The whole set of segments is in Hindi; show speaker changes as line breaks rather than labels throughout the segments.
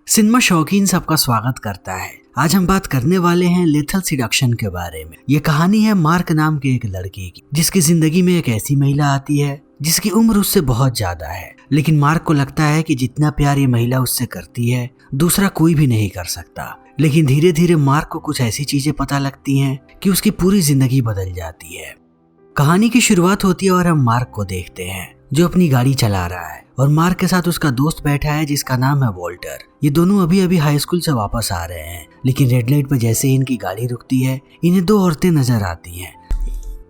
सिनेमा शौकीन सबका स्वागत करता है। आज हम बात करने वाले हैं लेथल सिडक्शन के बारे में। ये कहानी है मार्क नाम के एक लड़के की, जिसकी जिंदगी में एक ऐसी महिला आती है जिसकी उम्र उससे बहुत ज्यादा है, लेकिन मार्क को लगता है कि जितना प्यार ये महिला उससे करती है दूसरा कोई भी नहीं कर सकता। लेकिन धीरे धीरे मार्क को कुछ ऐसी चीजें पता लगती हैं कि उसकी पूरी जिंदगी बदल जाती है। कहानी की शुरुआत होती है और हम मार्क को देखते हैं जो अपनी गाड़ी चला रहा है और मार्क के साथ उसका दोस्त बैठा है जिसका नाम है वॉल्टर। ये दोनों अभी अभी हाई स्कूल से वापस आ रहे हैं, लेकिन रेड लाइट पर जैसे ही इनकी गाड़ी रुकती है इन्हें दो औरतें नजर आती हैं।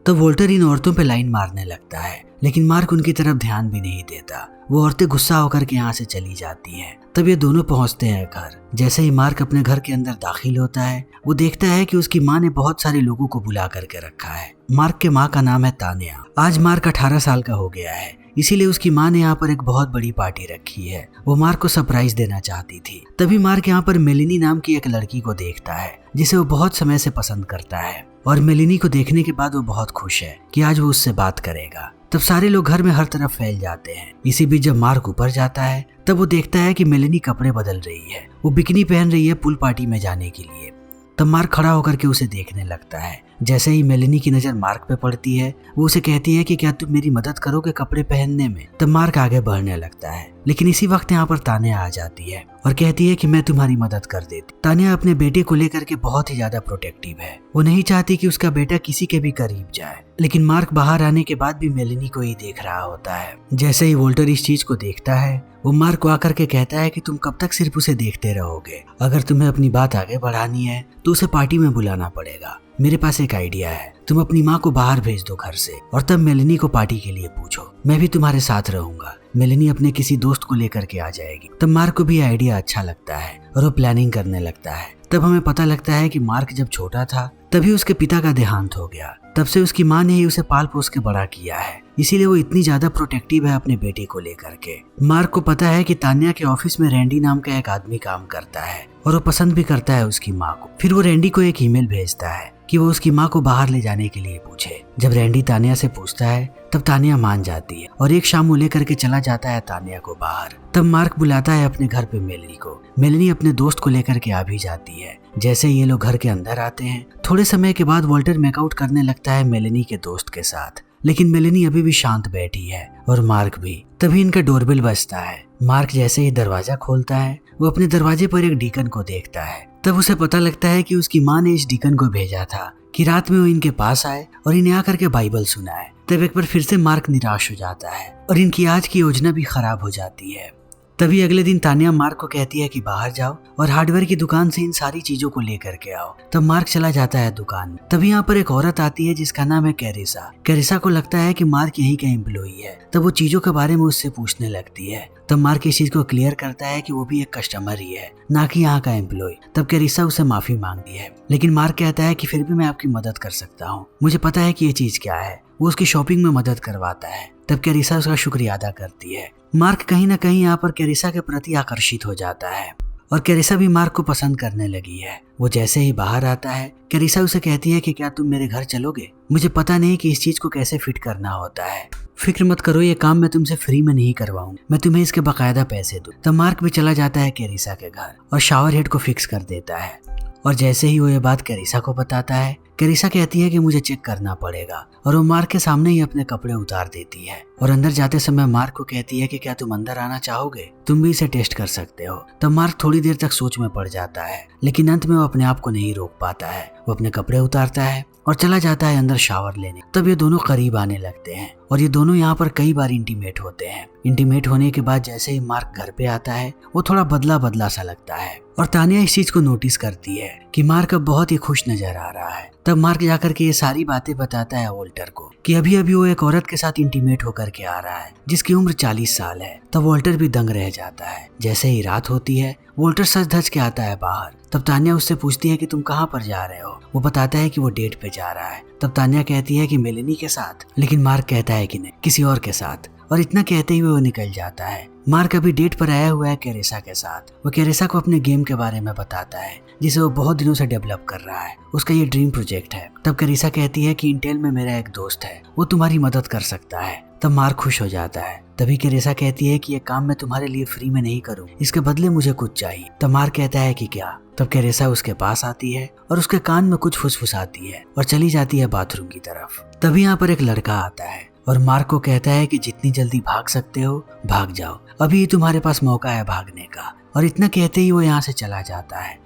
तो वॉल्टर इन औरतों पे लाइन मारने लगता है, लेकिन मार्क उनकी तरफ ध्यान भी नहीं देता। वो औरतें गुस्सा होकर के यहाँ से चली जाती हैं। तब ये दोनों पहुंचते हैं घर। जैसे ही मार्क अपने घर के अंदर दाखिल होता है वो देखता है कि उसकी माँ ने बहुत सारे लोगों को बुला करके रखा है। मार्क के माँ का नाम है तान्या। आज मार्क 18 साल का हो गया है, इसीलिए उसकी माँ ने यहाँ पर एक बहुत बड़ी पार्टी रखी है। वो मार्क को सरप्राइज देना चाहती थी। तभी मार्क यहाँ पर मेलिनी नाम की एक लड़की को देखता है जिसे वो बहुत समय से पसंद करता है, और मेलिनी को देखने के बाद वो बहुत खुश है कि आज वो उससे बात करेगा। तब सारे लोग घर में हर तरफ फैल जाते हैं। इसी बीच जब मार्क ऊपर जाता है तब वो देखता है कि मेलिनी कपड़े बदल रही है। वो बिकिनी पहन रही है पूल पार्टी में जाने के लिए। तब मार्क खड़ा होकर के उसे देखने लगता है। जैसे ही मेलिनी की नजर मार्क पे पड़ती है वो उसे कहती है कि क्या तुम मेरी मदद करोगे कपड़े पहनने में। तब मार्क आगे बढ़ने लगता है, लेकिन इसी वक्त यहाँ पर तान्या आ जाती है और कहती है कि मैं तुम्हारी मदद कर देती। तान्या अपने बेटे को लेकर के बहुत ही ज्यादा प्रोटेक्टिव है। वो नहीं चाहती कि उसका बेटा किसी के भी करीब जाए, लेकिन मार्क बाहर आने के बाद भी मेलिनी को ही देख रहा होता है। जैसे ही वॉल्टर इस चीज को देखता है वो मार्क को आकर के कहता है कि तुम कब तक सिर्फ उसे देखते रहोगे। अगर तुम्हें अपनी बात आगे बढ़ानी है तो उसे पार्टी में बुलाना पड़ेगा। मेरे पास एक आइडिया है, तुम अपनी माँ को बाहर भेज दो घर से और तब मेलिनी को पार्टी के लिए पूछो। मैं भी तुम्हारे साथ रहूंगा। मेलिनी अपने किसी दोस्त को लेकर के आ जाएगी। तब मार्क को भी आइडिया अच्छा लगता है और वो प्लानिंग करने लगता है। तब हमें पता लगता है कि मार्क जब छोटा था तभी उसके पिता का देहांत हो गया। तब से उसकी माँ ने ही उसे पाल पोस के बड़ा किया है, इसीलिए वो इतनी ज्यादा प्रोटेक्टिव है अपने बेटे को लेकर के। मार्क को पता है कि तान्या के ऑफिस में रैंडी नाम का एक आदमी काम करता है और वो पसंद भी करता है उसकी माँ को। फिर वो रैंडी को एक ईमेल भेजता है कि वो उसकी माँ को बाहर ले जाने के लिए पूछे। जब रैंडी तान्या से पूछता है तब तान्या मान जाती है और एक शाम वो लेकर के चला जाता है तान्या को बाहर। तब मार्क बुलाता है अपने घर पे मेलिनी को। मेलिनी अपने दोस्त को लेकर के आ भी जाती है। जैसे ये लोग घर के अंदर आते हैं थोड़े समय के बाद वॉल्टर मेकआउट करने लगता है मेलिनी के दोस्त के साथ, लेकिन मेलिनी अभी भी शांत बैठी है और मार्क भी। तभी इनका डोरबेल बजता है। मार्क जैसे ही दरवाजा खोलता है वो अपने दरवाजे पर एक डीकन को देखता है। तब उसे पता लगता है कि उसकी माँ ने इस डीकन को भेजा था कि रात में वो इनके पास आए और इन्हें आकर के बाइबल सुनाए। तब एक बार फिर से मार्क निराश हो जाता है और इनकी आज की योजना भी खराब हो जाती है। तभी अगले दिन तान्या मार्क को कहती है कि बाहर जाओ और हार्डवेयर की दुकान से इन सारी चीजों को लेकर के आओ। तब मार्क चला जाता है दुकान में। तभी यहाँ पर एक औरत आती है जिसका नाम है कैरिसा। कैरिसा को लगता है कि मार्क यहीं का एम्प्लॉई है। तब वो चीजों के बारे में उससे पूछने लगती है। तब मार्क इस चीज को क्लियर करता है कि वो भी एक कस्टमर ही है, ना कि यहाँ का एम्प्लॉय। तब कैरिसा उसे माफी मांगती है, लेकिन मार्क कहता है कि फिर भी मैं आपकी मदद कर सकता हूँ, मुझे पता है कि ये चीज क्या है। वो उसकी शॉपिंग में मदद करवाता है। तब कैरिसा उसका शुक्रिया अदा करती है। मार्क कहीं ना कहीं यहाँ पर कैरिसा के प्रति आकर्षित हो जाता है और कैरिसा भी मार्क को पसंद करने लगी है। वो जैसे ही बाहर आता है कैरिसा उसे कहती है कि क्या तुम मेरे घर चलोगे? मुझे पता नहीं कि इस चीज को कैसे फिट करना होता है। फिक्र मत करो, ये काम मैं तुमसे फ्री में नहीं करवाऊंगा, मैं तुम्हें इसके बकायदा पैसे दूं। तब मार्क भी चला जाता है कैरिसा के घर और शावर हेड को फिक्स कर देता है। और जैसे ही वो ये बात कैरिसा को बताता है कैरिसा कहती है कि मुझे चेक करना पड़ेगा, और वो मार्क के सामने ही अपने कपड़े उतार देती है और अंदर जाते समय मार्क को कहती है कि क्या तुम अंदर आना चाहोगे, तुम भी इसे टेस्ट कर सकते हो। तब मार्क थोड़ी देर तक सोच में पड़ जाता है, लेकिन अंत में वो अपने आप को नहीं रोक पाता है। वो अपने कपड़े उतारता है और चला जाता है अंदर शावर लेने। तब ये दोनों करीब आने लगते हैं और ये दोनों यहाँ पर कई बार इंटीमेट होते हैं। इंटीमेट होने के बाद जैसे ही मार्क घर पे आता है वो थोड़ा बदला बदला सा लगता है और तान्या इस चीज को नोटिस करती है कि मार्क अब बहुत ही खुश नजर आ रहा है। तब मार्क जाकर के ये सारी बातें बताता है वॉल्टर को कि अभी अभी वो एक औरत के साथ इंटीमेट होकर के आ रहा है जिसकी उम्र 40 साल है। तब वॉल्टर भी दंग रह जाता है। जैसे ही रात होती है वॉल्टर सज धज के आता है बाहर। तब तान्या उससे पूछती है कि तुम कहाँ पर जा रहे हो? वो बताता है कि वो डेट पे जा रहा है। तब तान्या कहती है कि मेलिनी के साथ, लेकिन मार्क कहता है कि नहीं, किसी और के साथ, और इतना कहते हुए वो निकल जाता है। मार्क अभी डेट पर आया हुआ है कैरिसा के साथ। वो कैरिसा को अपने गेम के बारे में बताता है जिसे वो बहुत दिनों से डेवलप कर रहा है। उसका ये ड्रीम प्रोजेक्ट है। तब कैरिसा कहती है कि इंटेल में मेरा एक दोस्त है, वो तुम्हारी मदद कर सकता है। तब मार्क खुश हो जाता है तभी कैरेसा कहती है कि ये काम मैं तुम्हारे लिए फ्री में नहीं करूँ, इसके बदले मुझे कुछ चाहिए। तब मार्क कहता है कि क्या। तब कैरेसा उसके पास आती है और उसके कान में कुछ फुसफुसाती है और चली जाती है बाथरूम की तरफ। तभी यहाँ पर एक लड़का आता है और मार्क को कहता है कि जितनी जल्दी भाग सकते हो भाग जाओ, अभी तुम्हारे पास मौका है भागने का। और इतना कहते ही वो यहाँ से चला जाता है।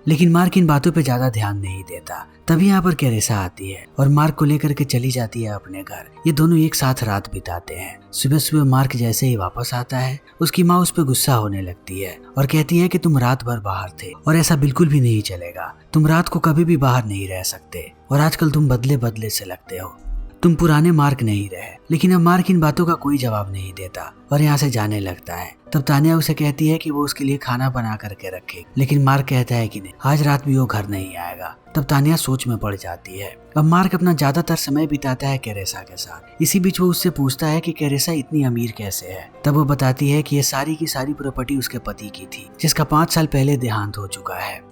लेकिन मार्क इन बातों पे ज्यादा ध्यान नहीं देता। तभी यहाँ पर कैरेसा आती है और मार्क को लेकर के चली जाती है अपने घर। ये दोनों एक साथ रात बिताते हैं। सुबह सुबह मार्क जैसे ही वापस आता है, उसकी माँ उस पर गुस्सा होने लगती है और कहती है कि तुम रात भर बाहर थे और ऐसा बिल्कुल भी नहीं चलेगा। तुम रात को कभी भी बाहर नहीं रह सकते और आजकल तुम बदले बदले से लगते हो। तुम पुराने मार्क नहीं रहे। लेकिन अब मार्क इन बातों का कोई जवाब नहीं देता और यहाँ से जाने लगता है। तब तानिया उसे कहती है कि वो उसके लिए खाना बना करके रखे, लेकिन मार्क कहता है कि नहीं, आज रात भी वो घर नहीं आएगा। तब तानिया सोच में पड़ जाती है। अब मार्क अपना ज्यादातर समय बिताता है कैरेसा के साथ। इसी बीच वो उससे पूछता है कि कैरेसा इतनी अमीर कैसे है। तब वो बताती है कि ये सारी की सारी प्रॉपर्टी उसके पति की थी, जिसका 5 साल पहले देहांत हो चुका है।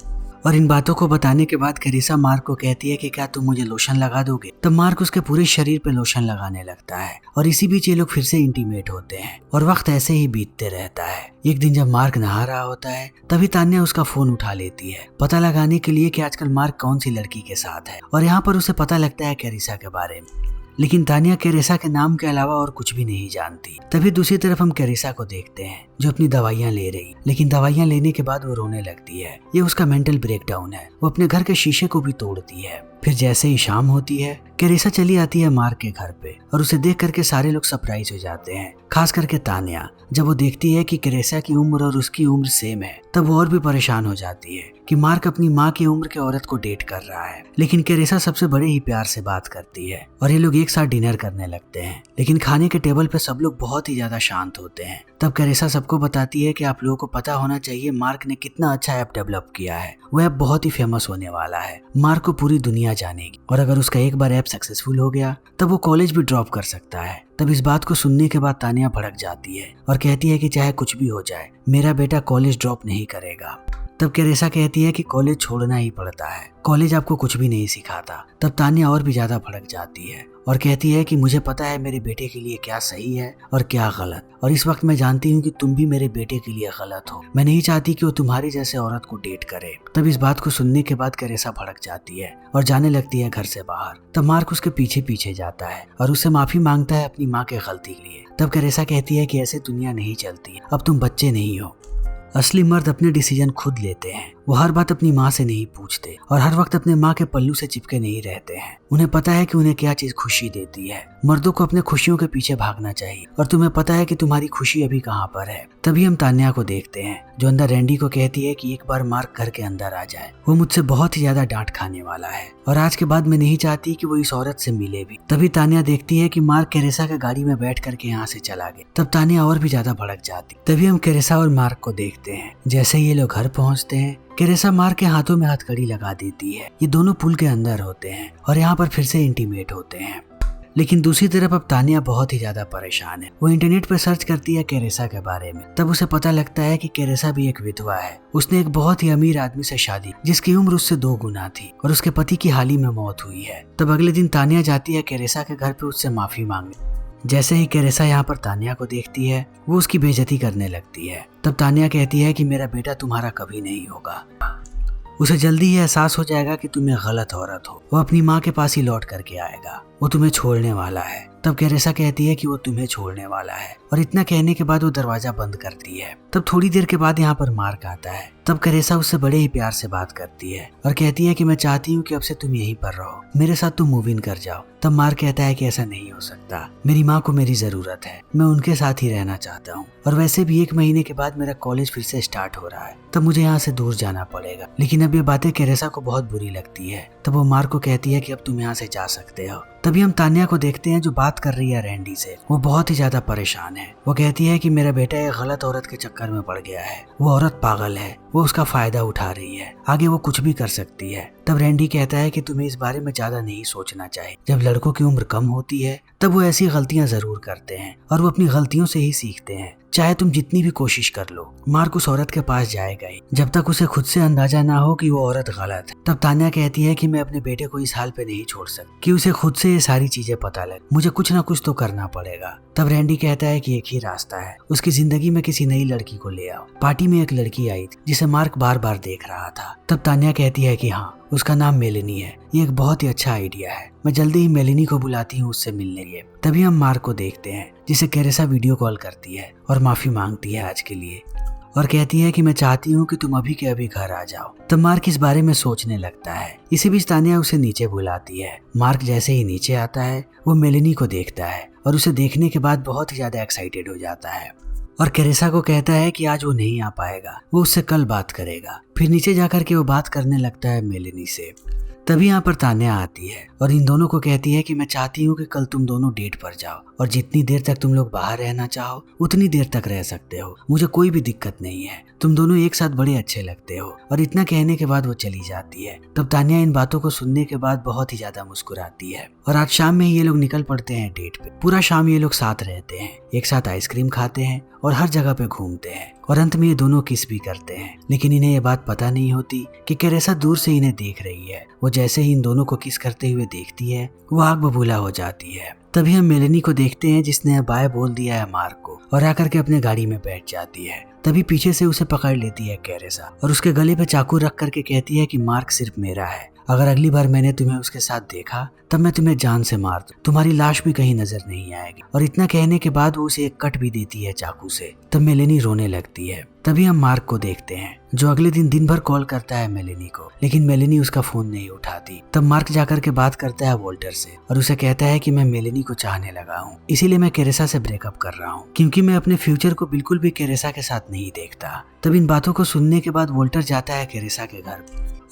और इन बातों को बताने के बाद कैरेसा मार्क को कहती है कि क्या तुम मुझे लोशन लगा दोगे। तब मार्क उसके पूरे शरीर पे लोशन लगाने लगता है और इसी बीच ये लोग फिर से इंटीमेट होते हैं और वक्त ऐसे ही बीतते रहता है। एक दिन जब मार्क नहा रहा होता है, तभी तान्या उसका फोन उठा लेती है पता लगाने के लिए कि आजकल मार्क कौन सी लड़की के साथ है। और यहाँ पर उसे पता लगता है कैरेसा के बारे में। लेकिन तानिया कैरेसा के नाम के अलावा और कुछ भी नहीं जानती। तभी दूसरी तरफ हम कैरेसा को देखते हैं जो अपनी दवाइयाँ ले रही, लेकिन दवाइयाँ लेने के बाद वो रोने लगती है। ये उसका मेंटल ब्रेकडाउन है। वो अपने घर के शीशे को भी तोड़ती है। फिर जैसे ही शाम होती है, कैरेसा चली आती है मार्क के घर पे और उसे देख करके सारे लोग सरप्राइज हो जाते हैं, खास करके तानिया। जब वो देखती है कि कैरेसा की उम्र और उसकी उम्र सेम है, तब वो और भी परेशान हो जाती है कि मार्क अपनी माँ की उम्र के औरत को डेट कर रहा है। लेकिन कैरेसा सबसे बड़े ही प्यार से बात करती है और ये लोग एक साथ डिनर करने लगते हैं। लेकिन खाने के टेबल पे सब लोग बहुत ही ज्यादा शांत होते हैं। तब कैरेसा सबको बताती है कि आप लोगों को पता होना चाहिए मार्क ने कितना अच्छा ऐप डेवलप किया है। वो ऐप बहुत ही फेमस होने वाला है। मार्क को पूरी दुनिया जानेगी और अगर उसका एक बार ऐप सक्सेसफुल हो गया तब वो कॉलेज भी ड्रॉप कर सकता है। तब इस बात को सुनने के बाद तानिया भड़क जाती है और कहती है कि चाहे कुछ भी हो जाए, मेरा बेटा कॉलेज ड्रॉप नहीं करेगा। तब कैरेसा कहती है कि कॉलेज छोड़ना ही पड़ता है, कॉलेज आपको कुछ भी नहीं सिखाता। तब तानिया और भी ज्यादा भड़क जाती है और कहती है कि मुझे पता है मेरे बेटे के लिए क्या सही है और क्या गलत, और इस वक्त मैं जानती हूँ कि तुम भी मेरे बेटे के लिए गलत हो। मैं नहीं चाहती कि वो तुम्हारी जैसे औरत को डेट करे। तब इस बात को सुनने के बाद कैरेसा भड़क जाती है और जाने लगती है घर से बाहर। तब मार्क उसके पीछे पीछे जाता है और उससे माफी मांगता है अपनी माँ के गलती के लिए। तब कैरेसा कहती है कि ऐसे दुनिया नहीं चलती, अब तुम बच्चे नहीं हो। असली मर्द अपने डिसीजन खुद लेते हैं। वो हर बात अपनी माँ से नहीं पूछते और हर वक्त अपने माँ के पल्लू से चिपके नहीं रहते हैं। उन्हें पता है कि उन्हें क्या चीज खुशी देती है। मर्दों को अपने खुशियों के पीछे भागना चाहिए और तुम्हें पता है कि तुम्हारी खुशी अभी कहाँ पर है। तभी हम तान्या को देखते हैं जो अंदर रैंडी को कहती है कि एक बार मार्क घर के अंदर आ जाए, वो मुझसे बहुत ही ज्यादा डांट खाने वाला है और आज के बाद मैं नहीं चाहती कि वो इस औरत से मिले भी। तभी तान्या देखती है कि मार्क कैरेसा के गाड़ी में बैठ करके यहाँ से चला गया। तब तान्या और भी ज्यादा भड़क जाती। तभी हम कैरेसा और मार्क को देखते हैं। जैसे ये लोग घर पहुँचते हैं, कैरेसा मार्क के हाथों में हथकड़ी लगा देती है। ये दोनों पुल के अंदर होते हैं और यहाँ पर फिर से इंटीमेट होते हैं। लेकिन दूसरी तरफ अब तानिया बहुत ही ज्यादा परेशान है। वो इंटरनेट पर सर्च करती है कैरेसा के बारे में। तब उसे पता लगता है कि कैरेसा भी एक विधवा है। उसने एक बहुत ही अमीर आदमी से शादी, जिसकी उम्र उससे 2 गुना थी और उसके पति की हाल ही में मौत हुई है। तब अगले दिन तानिया जाती है कैरेसा के घर पे उससे माफी मांगने। जैसे ही कैरेसा यहाँ पर तानिया को देखती है, वो उसकी बेइज्जती करने लगती है। तब तानिया कहती है कि मेरा बेटा तुम्हारा कभी नहीं होगा। उसे जल्दी ही एहसास हो जाएगा कि तुम एक गलत औरत हो। वो अपनी माँ के पास ही लौट करके आएगा। वो तुम्हें छोड़ने वाला है। तब कैरेसा कहती है कि वो तुम्हें छोड़ने वाला है और इतना कहने के बाद वो दरवाजा बंद करती है। तब थोड़ी देर के बाद यहाँ पर मार्क आता है। तब कैरेसा उससे बड़े ही प्यार से बात करती है और कहती है कि मैं चाहती हूँ कि अब से तुम यहीं पर रहो, मेरे साथ तुम मूव इन कर जाओ। तब मार्क कहता है कि ऐसा नहीं हो सकता, मेरी माँ को मेरी जरूरत है, मैं उनके साथ ही रहना चाहता हूँ और वैसे भी 1 महीने के बाद मेरा कॉलेज फिर से स्टार्ट हो रहा है, तब मुझे यहाँ से दूर जाना पड़ेगा। लेकिन अब ये बातें कैरेसा को बहुत बुरी लगती है। तब वो मार्क को कहती है कि अब तुम यहाँ से जा सकते हो। तभी हम तान्या को देखते हैं जो बात कर रही है रैंडी से। वो बहुत ही ज्यादा परेशान है। वो कहती है कि मेरा बेटा एक गलत औरत के चक्कर में पड़ गया है, वो औरत पागल है, वो उसका फायदा उठा रही है, आगे वो कुछ भी कर सकती है। तब रैंडी कहता है कि तुम्हें इस बारे में ज्यादा नहीं सोचना चाहिए। जब लड़कों की उम्र कम होती है तब वो ऐसी गलतियां जरूर करते हैं और वो अपनी गलतियों से ही सीखते हैं। चाहे तुम जितनी भी कोशिश कर लो, मार्क उस औरत के पास जाएगा ही जब तक उसे खुद से अंदाजा ना हो कि वो औरत गलत है। तब तान्या कहती है कि मैं अपने बेटे को इस हाल पे नहीं छोड़ सकती, कि उसे खुद से ये सारी चीजें पता लगे, मुझे कुछ ना कुछ तो करना पड़ेगा। तब रैंडी कहता है कि एक ही रास्ता है, उसकी जिंदगी में किसी नई लड़की को ले आओ। पार्टी में एक लड़की आई थी जिसे मार्क बार बार देख रहा था। तब तान्या कहती है कि हाँ, उसका नाम मेलेनी है, ये एक बहुत ही अच्छा आइडिया है, मैं जल्दी ही मेलेनी को बुलाती हूँ उससे मिलने के लिए। तभी हम मार्क को देखते हैं जिसे कैरेसा वीडियो कॉल करती है और माफी मांगती है आज के लिए, और कहती है कि मैं चाहती हूँ कि तुम अभी के अभी घर आ जाओ। तब मार्क इस बारे में सोचने लगता है। इसी बीच तान्या उसे नीचे बुलाती है। मार्क जैसे ही नीचे आता है वो मेलेनी को देखता है और उसे देखने के बाद बहुत ही ज्यादा एक्साइटेड हो जाता है और कैरेसा को कहता है कि आज वो नहीं आ पाएगा, वो उससे कल बात करेगा। फिर नीचे जाकर के वो बात करने लगता है मेलेनी से। तभी यहाँ पर तान्या आती है और इन दोनों को कहती है कि मैं चाहती हूँ कि कल तुम दोनों डेट पर जाओ और जितनी देर तक तुम लोग बाहर रहना चाहो उतनी देर तक रह सकते हो, मुझे कोई भी दिक्कत नहीं है, तुम दोनों एक साथ बड़े अच्छे लगते हो। और इतना कहने के बाद वो चली जाती है। तब तान्या इन बातों को सुनने के बाद बहुत ही ज्यादा मुस्कुराती है और आज शाम में ही ये लोग निकल पड़ते हैं डेट पे। पूरा शाम ये लोग साथ रहते हैं, एक साथ आइसक्रीम खाते हैं और हर जगह पे घूमते हैं और अंत में ये दोनों किस भी करते हैं। लेकिन इन्हें ये बात पता नहीं होती कि कैरेसा दूर से इन्हें देख रही है। वो जैसे ही इन दोनों को किस करते हुए देखती है वो आग बबूला हो जाती है। तभी हम मेलेनी को देखते हैं जिसने बाय बोल दिया है मार्क को और आकर के अपने गाड़ी में बैठ जाती है। तभी पीछे से उसे पकड़ लेती है कैरेसा और उसके गले पे चाकू रख करके कहती है कि मार्क सिर्फ मेरा है, अगर अगली बार मैंने तुम्हें उसके साथ देखा तब मैं तुम्हें जान से मार दूं, तुम्हारी लाश भी कहीं नजर नहीं आएगी। और इतना कहने के बाद वो उसे एक कट भी देती है चाकू से। तब मेलेनी रोने लगती है। तभी हम मार्क को देखते हैं जो अगले दिन भर कॉल करता है मेलेनी को, लेकिन मेलेनी उसका फोन नहीं उठाती। तब मार्क जाकर के बात करता है वोल्टर से और उसे कहता है कि मैं मेलेनी को चाहने लगा हूँ, इसीलिए मैं कैरेसा से ब्रेकअप कर रहा हूँ, क्योंकि मैं अपने फ्यूचर को बिल्कुल भी कैरेसा के साथ नहीं देखता। तब इन बातों को सुनने के बाद वोल्टर जाता है कैरेसा के घर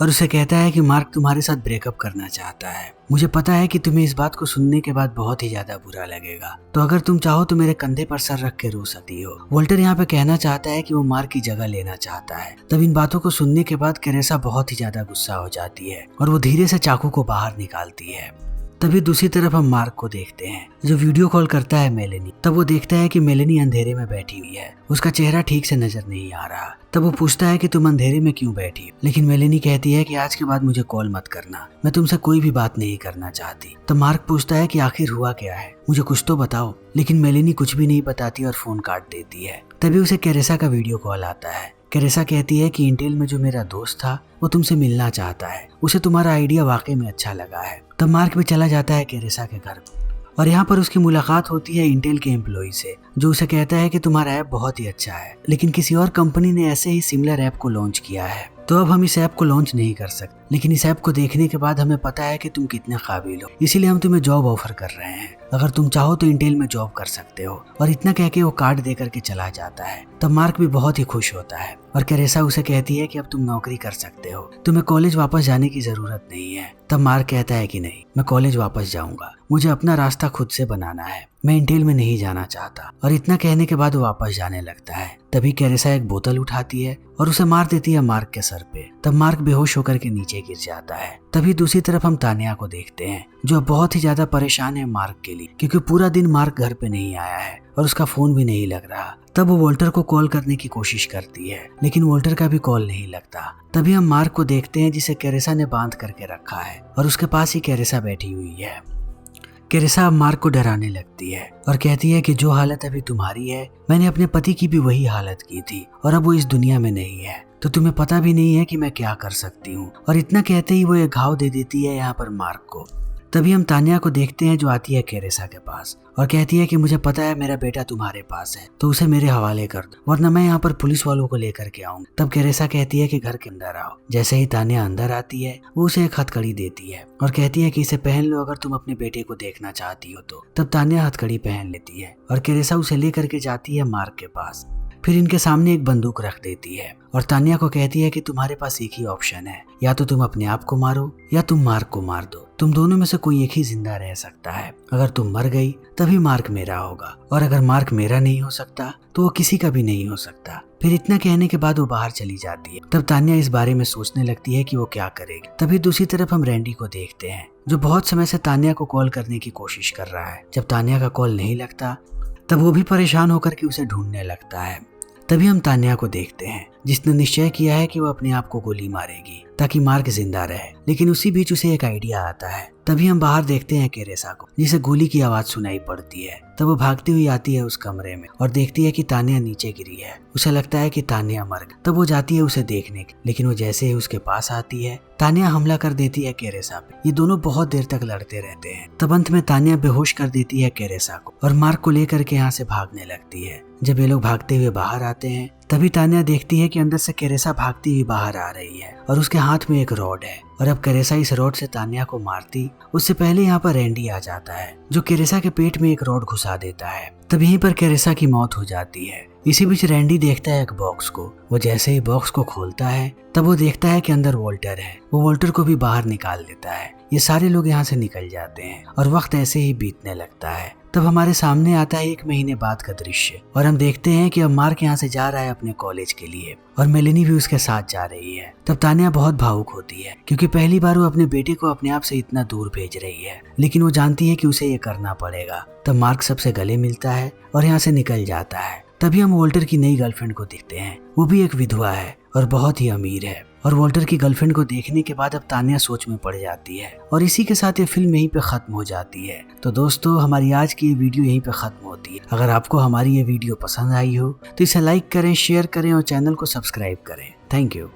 और उसे कहता है कि मार्क तुम्हारे साथ ब्रेकअप करना चाहता है, मुझे पता है कि तुम्हें इस बात को सुनने के बाद बहुत ही ज्यादा बुरा लगेगा, तो अगर तुम चाहो तो मेरे कंधे पर सर रख के रो सकती हो। वोल्टर यहाँ पे कहना चाहता है कि वो मार्क की जगह लेना चाहता है। तब इन बातों को सुनने के बाद कैरेसा बहुत ही ज्यादा गुस्सा हो जाती है और वो धीरे से चाकू को बाहर निकालती है। तभी दूसरी तरफ हम मार्क को देखते हैं जो वीडियो कॉल करता है मेलेनी। तब वो देखता है कि मेलेनी अंधेरे में बैठी हुई है, उसका चेहरा ठीक से नजर नहीं आ रहा। तब वो पूछता है कि तुम अंधेरे में क्यों बैठी, लेकिन मेलेनी कहती है कि आज के बाद मुझे कॉल मत करना, मैं तुमसे कोई भी बात नहीं करना चाहती। तब मार्क पूछता है कि आखिर हुआ क्या है, मुझे कुछ तो बताओ, लेकिन मेलेनी कुछ भी नहीं बताती और फोन काट देती है। तभी उसे कैरेसा का वीडियो कॉल आता है। कैरेसा कहती है कि इंटेल में जो मेरा दोस्त था वो तुमसे मिलना चाहता है, उसे तुम्हारा आइडिया वाकई में अच्छा लगा है। तब मार्क भी चला जाता है कैरेसा के घर और यहाँ पर उसकी मुलाकात होती है इंटेल के एम्प्लॉय से, जो उसे कहता है कि तुम्हारा ऐप बहुत ही अच्छा है, लेकिन किसी और कंपनी ने ऐसे ही सिमिलर ऐप को लॉन्च किया है, तो अब हम इस ऐप को लॉन्च नहीं कर सकते, लेकिन इस ऐप को देखने के बाद हमें पता है कि तुम कितने काबिल हो, इसीलिए हम तुम्हें जॉब ऑफर कर रहे हैं, अगर तुम चाहो तो इंटेल में जॉब कर सकते हो। और इतना कह के वो कार्ड दे करके चला जाता है। तब मार्क भी बहुत ही खुश होता है और कैरेसा उसे कहती है कि अब तुम नौकरी कर सकते हो, तुम्हें कॉलेज वापस जाने की जरूरत नहीं है। तब मार्क कहता है कि नहीं, मैं कॉलेज वापस जाऊंगा, मुझे अपना रास्ता खुद से बनाना है, मैं इंटेल में नहीं जाना चाहता। और इतना कहने के बाद वो वापस जाने लगता है। तभी कैरेसा एक बोतल उठाती है और उसे मार देती है मार्क के सर पे। तब मार्क बेहोश होकर के नीचे गिर जाता है। तभी दूसरी तरफ हम तान्या को देखते हैं जो बहुत ही ज्यादा परेशान है मार्क के लिए, क्योंकि पूरा दिन मार्क घर पे नहीं आया है और उसका फोन भी नहीं लग रहा। तब वो वोल्टर को कॉल करने की कोशिश करती है, लेकिन वोल्टर का भी कॉल नहीं लगता। तभी हम मार्क को देखते हैं जिसे कैरेसा ने बांध करके रखा है और उसके पास ही कैरेसा बैठी हुई है। कैरेसा अब मार्क को डराने लगती है और कहती है कि जो हालत अभी तुम्हारी है, मैंने अपने पति की भी वही हालत की थी और अब वो इस दुनिया में नहीं है, तो तुम्हें पता भी नहीं है कि मैं क्या कर सकती हूँ। और इतना कहते ही वो एक घाव दे देती है यहाँ पर मार्क को। तभी हम तान्या को देखते हैं जो आती है कैरेसा के पास और कहती है कि मुझे पता है मेरा बेटा तुम्हारे पास है, तो उसे मेरे हवाले कर दो, वरना मैं यहाँ पर पुलिस वालों को लेकर के आऊंगी। तब कैरेसा कहती है कि घर के अंदर आओ। जैसे ही तान्या अंदर आती है वो उसे एक हथकड़ी देती है और कहती है कि इसे पहन लो अगर तुम अपने बेटे को देखना चाहती हो तो। तब तान्या हथकड़ी पहन लेती है और कैरेसा उसे लेकर के जाती है मार्क के पास। फिर इनके सामने एक बंदूक रख देती है और तान्या को कहती है कि तुम्हारे पास एक ही ऑप्शन है, या तो तुम अपने आप को मारो या तुम मार्क को मार दो, तुम दोनों में से कोई एक ही जिंदा रह सकता है। अगर तुम मर गई तभी मार्क मेरा होगा, और अगर मार्क मेरा नहीं हो सकता तो वो किसी का भी नहीं हो सकता। फिर इतना कहने के बाद वो बाहर चली जाती है। तब तान्या इस बारे में सोचने लगती है कि वो क्या करेगी। तभी दूसरी तरफ हम रैंडी को देखते हैं जो बहुत समय से तान्या को कॉल करने की कोशिश कर रहा है। जब तान्या का कॉल नहीं लगता तब वो भी परेशान होकर के उसे ढूंढने लगता है। तभी हम तान्या को देखते हैं जिसने निश्चय किया है कि वो अपने आप को गोली मारेगी ताकि मार्क जिंदा रहे। लेकिन उसी बीच उसे एक आइडिया आता है। तभी हम बाहर देखते हैं केरेसा को जिसे गोली की आवाज सुनाई पड़ती है। तब वो भागती हुई आती है उस कमरे में और देखती है कि तान्या नीचे गिरी है। उसे लगता है कि तान्या मर गई। तब वो जाती है उसे देखने के, लेकिन वो जैसे ही उसके पास आती है तान्या हमला कर देती है केरेसा पे। ये दोनों बहुत देर तक लड़ते रहते हैं। तब अंत में तान्या बेहोश कर देती है केरेसा को और मार्क को लेकर के यहाँ से भागने लगती है। जब ये लोग भागते हुए बाहर आते हैं तभी तान्या देखती है कि अंदर से केरेसा भागती हुई बाहर आ रही है और उसके हाथ में एक रॉड है। और अब केरेसा इस रॉड से तान्या को मारती उससे पहले यहाँ पर रैंडी आ जाता है जो केरेसा के पेट में एक रॉड घुसा देता है। तब यहीं पर केरेसा की मौत हो जाती है। इसी बीच रैंडी देखता है एक बॉक्स को। वो जैसे ही बॉक्स को खोलता है तब वो देखता है कि अंदर वॉल्टर है। वो वॉल्टर को भी बाहर निकाल देता है। ये सारे लोग यहाँ से निकल जाते हैं और वक्त ऐसे ही बीतने लगता है। तब हमारे सामने आता है 1 महीने बाद का दृश्य और हम देखते हैं कि अब मार्क यहाँ से जा रहा है अपने कॉलेज के लिए और मेलेनी भी उसके साथ जा रही है। तब तान्या बहुत भावुक होती है क्योंकि पहली बार वो अपने बेटे को अपने आप से इतना दूर भेज रही है, लेकिन वो जानती है कि उसे ये करना पड़ेगा। तब मार्क सबसे गले मिलता है और यहाँ से निकल जाता है। तभी हम वॉल्टर की नई गर्लफ्रेंड को देखते हैं। वो भी एक विधवा है और बहुत ही अमीर है। और वॉल्टर की गर्लफ्रेंड को देखने के बाद अब तान्या सोच में पड़ जाती है और इसी के साथ ये फिल्म यहीं पे खत्म हो जाती है। तो दोस्तों हमारी आज की ये वीडियो यहीं पे खत्म होती है। अगर आपको हमारी ये वीडियो पसंद आई हो तो इसे लाइक करें, शेयर करें और चैनल को सब्सक्राइब करें। Thank you.